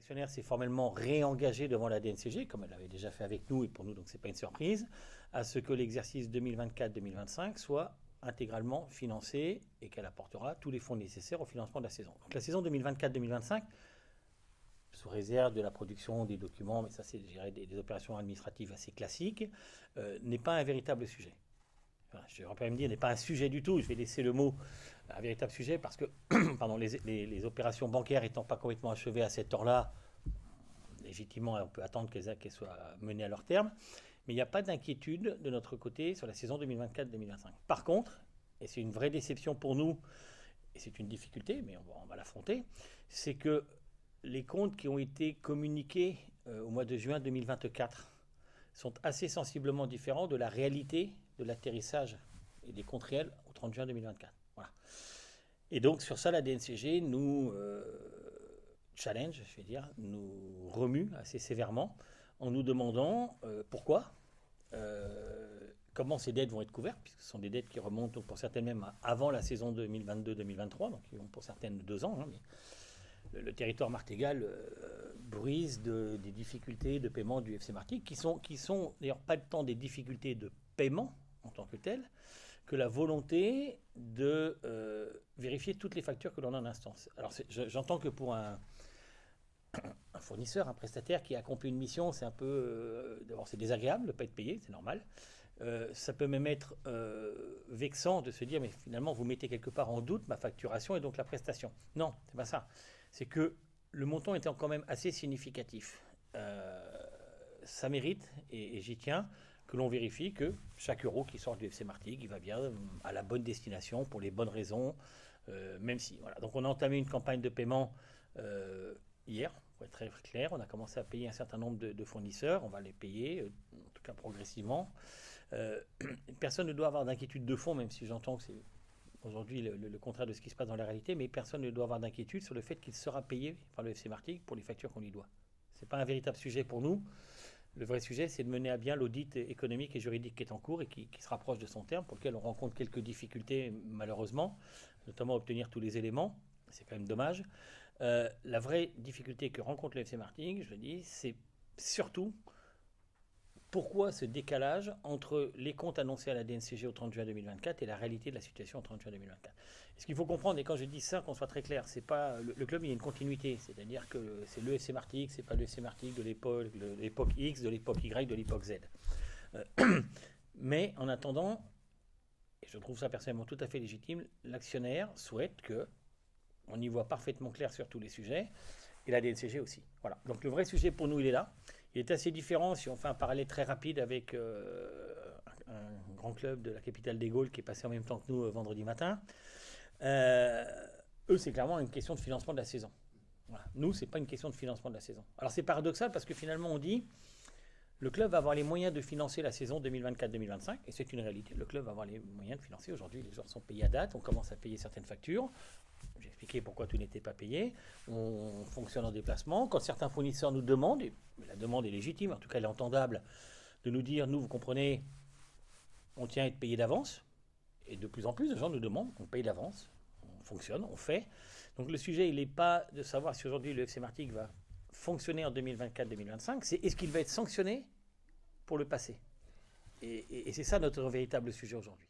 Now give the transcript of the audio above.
l'actionnaire s'est formellement réengagé devant la DNCG, comme elle l'avait déjà fait avec nous, et pour nous, donc c'est pas une surprise, à ce que l'exercice 2024-2025 soit intégralement financé et qu'elle apportera tous les fonds nécessaires au financement de la saison. Donc la saison 2024-2025, sous réserve de la production des documents, mais ça c'est des opérations administratives assez classiques, n'est pas un véritable sujet. Enfin, je ne vais pas me dire n'est pas un sujet du tout, je vais laisser le mot un véritable sujet parce que pardon, les opérations bancaires étant pas complètement achevées à cette heure-là, légitimement on peut attendre qu'elles soient menées à leur terme, mais il n'y a pas d'inquiétude de notre côté sur la saison 2024-2025. Par contre, et c'est une vraie déception pour nous, et c'est une difficulté, mais on va l'affronter, c'est que les comptes qui ont été communiqués au mois de juin 2024 sont assez sensiblement différents de la réalité de l'atterrissage et des comptes réels au 30 juin 2024. Voilà. Et donc sur ça, la DNCG nous challenge, je vais dire, nous remue assez sévèrement en nous demandant pourquoi, comment ces dettes vont être couvertes, puisque ce sont des dettes qui remontent donc, pour certaines même avant la saison 2022-2023, donc qui ont pour certaines 2 ans, hein, mais le territoire martégal brise des difficultés de paiement du FC Martigues, qui sont d'ailleurs pas tant des difficultés de paiement en tant que telles, que la volonté de vérifier toutes les factures que l'on a en instance. Alors j'entends que pour un fournisseur, un prestataire qui a accompli une mission, c'est un peu... d'abord c'est désagréable de ne pas être payé, c'est normal. Ça peut même être vexant de se dire mais finalement vous mettez quelque part en doute ma facturation et donc la prestation. Non, c'est pas ça. C'est que le montant étant quand même assez significatif. Ça mérite, et j'y tiens, que l'on vérifie que chaque euro qui sort du FC Martigues, il va bien à la bonne destination pour les bonnes raisons, même si. Voilà. Donc on a entamé une campagne de paiement hier, pour être très clair. On a commencé à payer un certain nombre de fournisseurs. On va les payer, en tout cas progressivement. Personne ne doit avoir d'inquiétude de fond, même si j'entends que c'est aujourd'hui le contraire de ce qui se passe dans la réalité, mais personne ne doit avoir d'inquiétude sur le fait qu'il sera payé par le FC Martigues pour les factures qu'on lui doit. Ce n'est pas un véritable sujet pour nous. Le vrai sujet, c'est de mener à bien l'audit économique et juridique qui est en cours et qui se rapproche de son terme, pour lequel on rencontre quelques difficultés, malheureusement, notamment à obtenir tous les éléments. C'est quand même dommage. La vraie difficulté que rencontre le FC Martigues, je le dis, c'est surtout pourquoi ce décalage entre les comptes annoncés à la DNCG au 30 juin 2024 et la réalité de la situation au 30 juin 2024. Et ce qu'il faut comprendre, et quand je dis ça, qu'on soit très clair, c'est pas le club, il y a une continuité, c'est-à-dire que c'est le FC Martigues, c'est pas le FC Martigues de l'époque X, de l'époque Y, de l'époque Z. Mais en attendant, et je trouve ça personnellement tout à fait légitime, l'actionnaire souhaite que on y voit parfaitement clair sur tous les sujets, et la DNCG aussi. Voilà. Donc le vrai sujet pour nous, il est là. Il est assez différent si on fait un parallèle très rapide avec un grand club de la capitale des Gaules qui est passé en même temps que nous vendredi matin. Eux, c'est clairement une question de financement de la saison. Voilà. Nous, c'est pas une question de financement de la saison. Alors c'est paradoxal parce que finalement on dit le club va avoir les moyens de financer la saison 2024-2025, et c'est une réalité. Le club va avoir les moyens de financer. Aujourd'hui, les joueurs sont payés à date, on commence à payer certaines factures. J'ai expliqué pourquoi tout n'était pas payé. On fonctionne en déplacement. Quand certains fournisseurs nous demandent, et la demande est légitime, en tout cas elle est entendable, de nous dire, nous, vous comprenez, on tient à être payé d'avance. Et de plus en plus de gens nous demandent, on paye d'avance, on fonctionne, on fait. Donc le sujet, il n'est pas de savoir si aujourd'hui le FC Martigues va fonctionner en 2024-2025, c'est est-ce qu'il va être sanctionné pour le passé. Et c'est ça notre véritable sujet aujourd'hui.